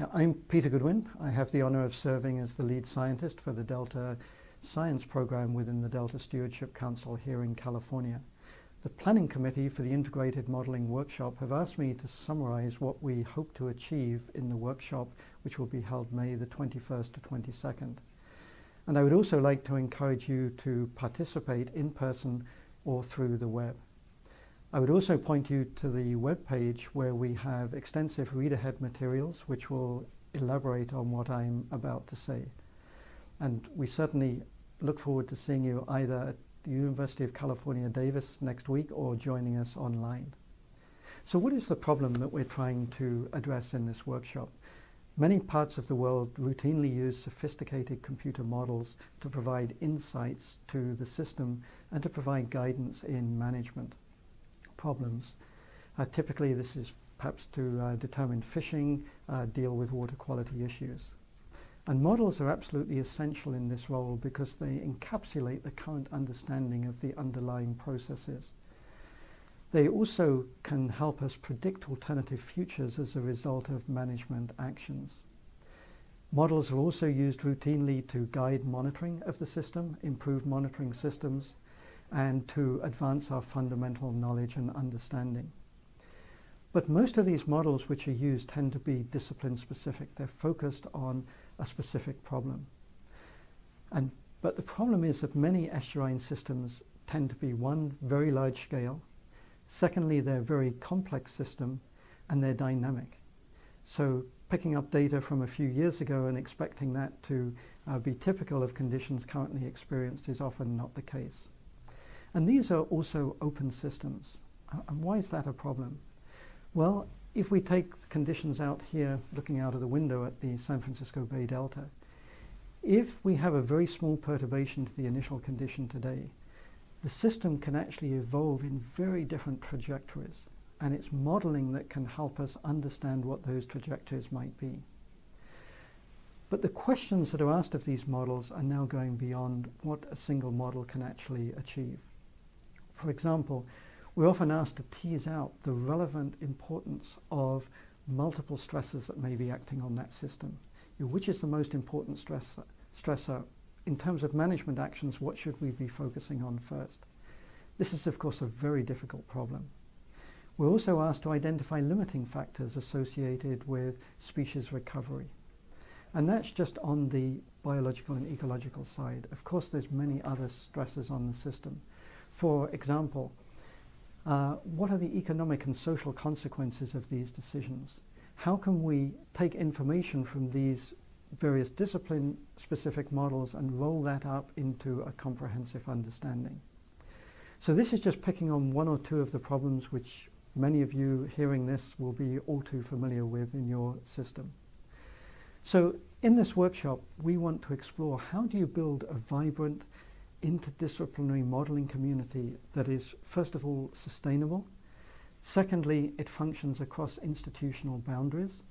Yeah, I'm Peter Goodwin. I have the honor of serving as the lead scientist for the Delta Science Program within the Delta Stewardship Council here in California. The planning committee for the Integrated Modeling Workshop have asked me to summarize what we hope to achieve in the workshop, which will be held May the 21st to 22nd. And I would also like to encourage you to participate in person or through the web. I would also point you to the web page where we have extensive read-ahead materials which will elaborate on what I'm about to say. And we certainly look forward to seeing you either at the University of California, Davis next week or joining us online. So what is the problem that we're trying to address in this workshop? Many parts of the world routinely use sophisticated computer models to provide insights to the system and to provide guidance in management problems. Typically this is perhaps to determine fishing, deal with water quality issues. And models are absolutely essential in this role because they encapsulate the current understanding of the underlying processes. They also can help us predict alternative futures as a result of management actions. Models are also used routinely to guide monitoring of the system, improve monitoring systems, and to advance our fundamental knowledge and understanding. But most of these models which are used tend to be discipline specific. They're focused on a specific problem. But the problem is that many estuarine systems tend to be, one, very large scale. Secondly, they're a very complex system, and they're dynamic. So picking up data from a few years ago and expecting that to be typical of conditions currently experienced is often not the case. And these are also open systems. And why is that a problem? Well, if we take the conditions out here, looking out of the window at the San Francisco Bay Delta, if we have a very small perturbation to the initial condition today, the system can actually evolve in very different trajectories. And it's modeling that can help us understand what those trajectories might be. But the questions that are asked of these models are now going beyond what a single model can actually achieve. For example, we're often asked to tease out the relevant importance of multiple stresses that may be acting on that system. Which is the most important stressor? In terms of management actions, what should we be focusing on first? This is, of course, a very difficult problem. We're also asked to identify limiting factors associated with species recovery. And that's just on the biological and ecological side. Of course, there's many other stresses on the system. For example, what are the economic and social consequences of these decisions? How can we take information from these various discipline-specific models and roll that up into a comprehensive understanding? So this is just picking on one or two of the problems which many of you hearing this will be all too familiar with in your system. So in this workshop, we want to explore how do you build a vibrant, interdisciplinary modeling community that is, first of all, sustainable. Secondly, it functions across institutional boundaries.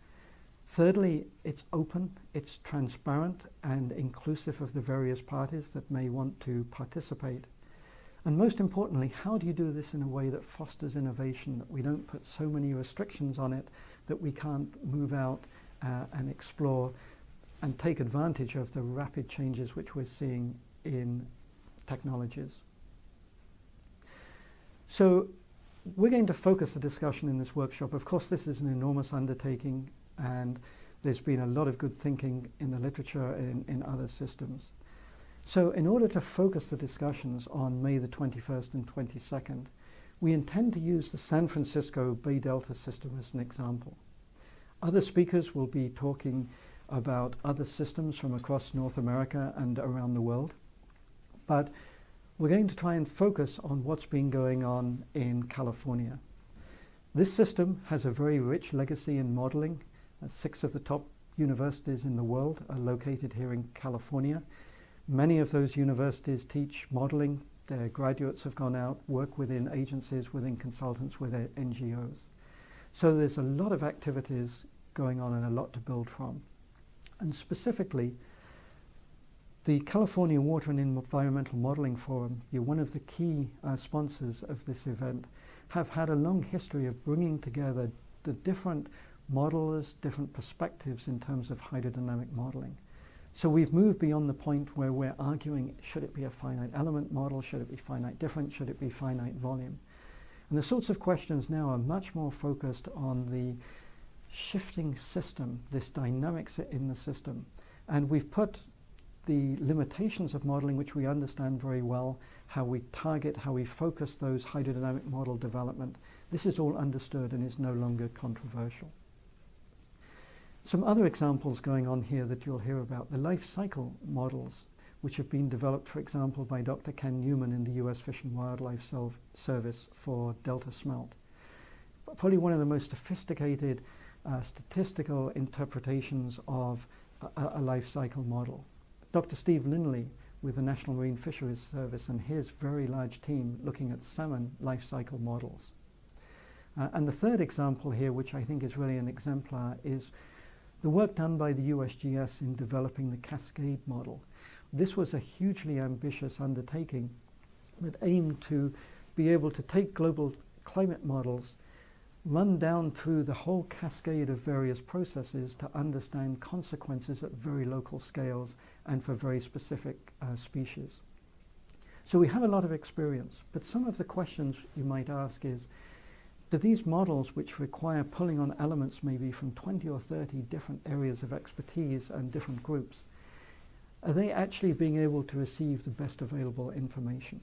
Thirdly, it's open, it's transparent and inclusive of the various parties that may want to participate. And most importantly, how do you do this in a way that fosters innovation, that we don't put so many restrictions on it that we can't move out and explore and take advantage of the rapid changes which we're seeing in technologies. So we're going to focus the discussion in this workshop. Of course, this is an enormous undertaking, and there's been a lot of good thinking in the literature in other systems. So in order to focus the discussions on May the 21st and 22nd, we intend to use the San Francisco Bay Delta system as an example. Other speakers will be talking about other systems from across North America and around the world. But we're going to try and focus on what's been going on in California. This system has a very rich legacy in modeling. 6 of the top universities in the world are located here in California. Many of those universities teach modeling. Their graduates have gone out, work within agencies, within consultants, with NGOs. So there's a lot of activities going on and a lot to build from. And specifically, the California Water and Environmental Modeling Forum, you're one of the key sponsors of this event, have had a long history of bringing together the different modelers, different perspectives in terms of hydrodynamic modeling. So we've moved beyond the point where we're arguing, should it be a finite element model, should it be finite difference, should it be finite volume? And the sorts of questions now are much more focused on the shifting system, this dynamics in the system. And we've put the limitations of modeling, which we understand very well, how we target, how we focus those hydrodynamic model development. This is all understood and is no longer controversial. Some other examples going on here that you'll hear about, the life cycle models, which have been developed, for example, by Dr. Ken Newman in the US Fish and Wildlife Service for Delta smelt. Probably one of the most sophisticated statistical interpretations of a life cycle model. Dr. Steve Lindley with the National Marine Fisheries Service and his very large team looking at salmon life cycle models. And the third example here, which I think is really an exemplar, is the work done by the USGS in developing the cascade model. This was a hugely ambitious undertaking that aimed to be able to take global climate models, run down through the whole cascade of various processes to understand consequences at very local scales and for very specific species. So we have a lot of experience, but some of the questions you might ask is, do these models, which require pulling on elements maybe from 20 or 30 different areas of expertise and different groups, are they actually being able to receive the best available information?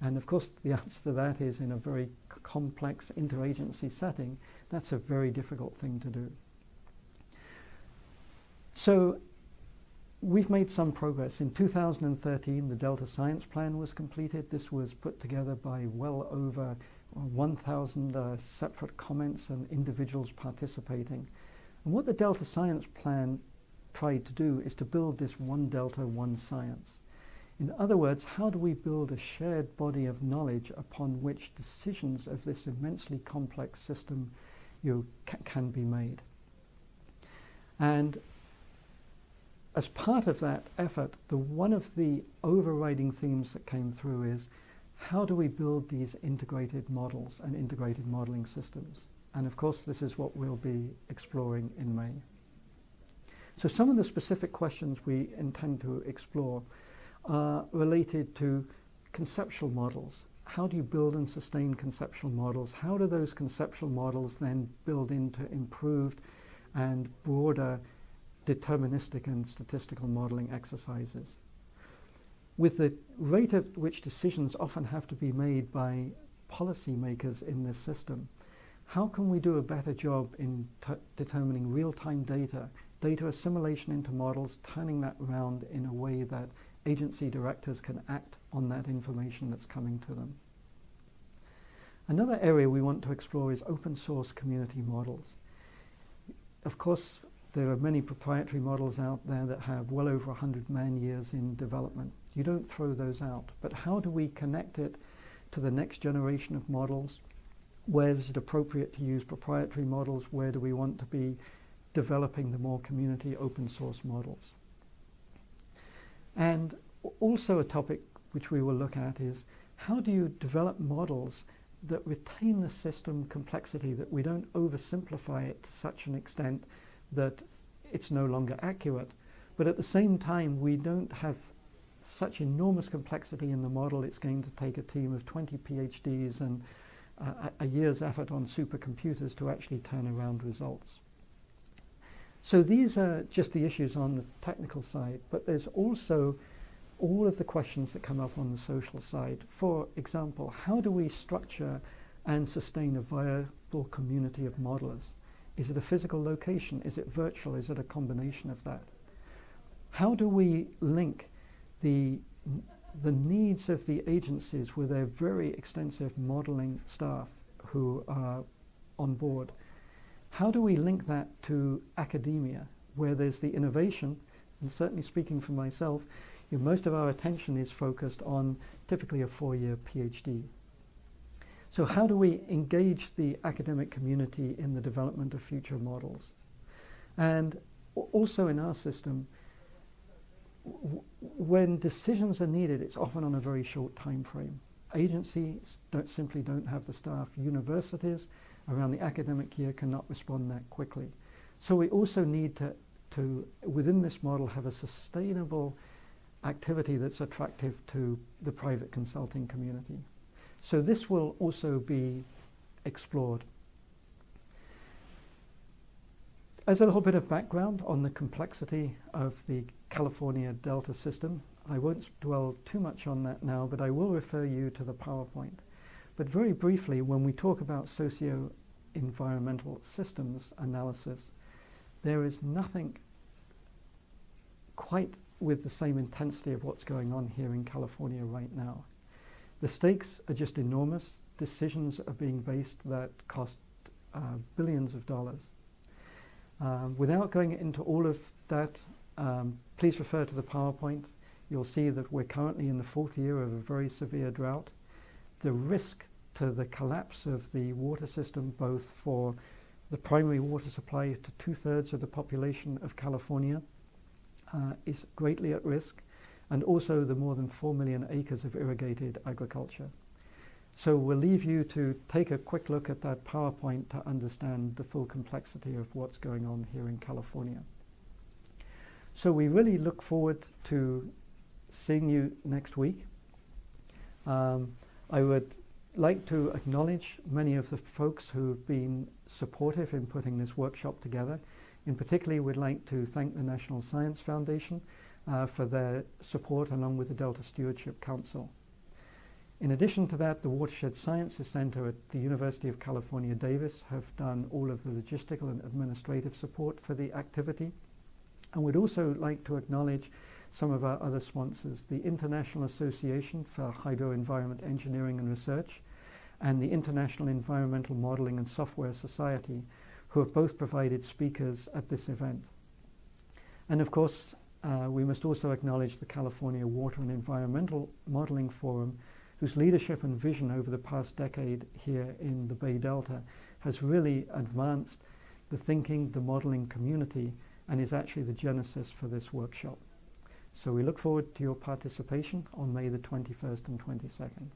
And of course, the answer to that is, in a very complex interagency setting, that's a very difficult thing to do. So we've made some progress. In 2013, the Delta Science Plan was completed. This was put together by well over 1,000 separate comments and individuals participating. And what the Delta Science Plan tried to do is to build this one Delta, one science. In other words, how do we build a shared body of knowledge upon which decisions of this immensely complex system can be made? And as part of that effort, one of the overriding themes that came through is, how do we build these integrated models and integrated modeling systems? And of course, this is what we'll be exploring in May. So some of the specific questions we intend to explore are related to conceptual models. How do you build and sustain conceptual models? How do those conceptual models then build into improved and broader deterministic and statistical modeling exercises? With the rate at which decisions often have to be made by policymakers in this system, how can we do a better job in determining real-time data assimilation into models, turning that around in a way that agency directors can act on that information that's coming to them? Another area we want to explore is open source community models. Of course, there are many proprietary models out there that have well over 100 man-years in development. You don't throw those out, but how do we connect it to the next generation of models? Where is it appropriate to use proprietary models? Where do we want to be developing the more community open source models? And also a topic which we will look at is, how do you develop models that retain the system complexity, that we don't oversimplify it to such an extent that it's no longer accurate, but at the same time we don't have such enormous complexity in the model it's going to take a team of 20 PhDs and a year's effort on supercomputers to actually turn around results. So these are just the issues on the technical side, but there's also all of the questions that come up on the social side. For example, how do we structure and sustain a viable community of modelers? Is it a physical location? Is it virtual? Is it a combination of that? How do we link the needs of the agencies with their very extensive modeling staff who are on board? How do we link that to academia, where there's the innovation? And certainly speaking for myself, most of our attention is focused on typically a 4-year PhD. So how do we engage the academic community in the development of future models? And also in our system, when decisions are needed, it's often on a very short time frame. agencies simply don't have the staff. Universities around the academic year cannot respond that quickly. So we also need to within this model, have a sustainable activity that's attractive to the private consulting community. So this will also be explored. As a little bit of background on the complexity of the California Delta system, I won't dwell too much on that now, but I will refer you to the PowerPoint. But very briefly, when we talk about socio-environmental systems analysis, there is nothing quite with the same intensity of what's going on here in California right now. The stakes are just enormous. Decisions are being based that cost billions of dollars. Without going into all of that, please refer to the PowerPoint. You'll see that we're currently in the 4th year of a very severe drought. The risk to the collapse of the water system, both for the primary water supply to 2/3 of the population of California, is greatly at risk, and also the more than 4 million acres of irrigated agriculture. So we'll leave you to take a quick look at that PowerPoint to understand the full complexity of what's going on here in California. So we really look forward to seeing you next week. I would like to acknowledge many of the folks who've been supportive in putting this workshop together. In particular, we'd like to thank the National Science Foundation for their support, along with the Delta Stewardship Council. In addition to that, the Watershed Sciences Center at the University of California, Davis have done all of the logistical and administrative support for the activity. And we'd also like to acknowledge some of our other sponsors, the International Association for Hydro-Environment Engineering and Research, and the International Environmental Modeling and Software Society, who have both provided speakers at this event. And of course, we must also acknowledge the California Water and Environmental Modeling Forum, whose leadership and vision over the past decade here in the Bay Delta has really advanced the thinking, the modeling community, and is actually the genesis for this workshop. So we look forward to your participation on May the 21st and 22nd.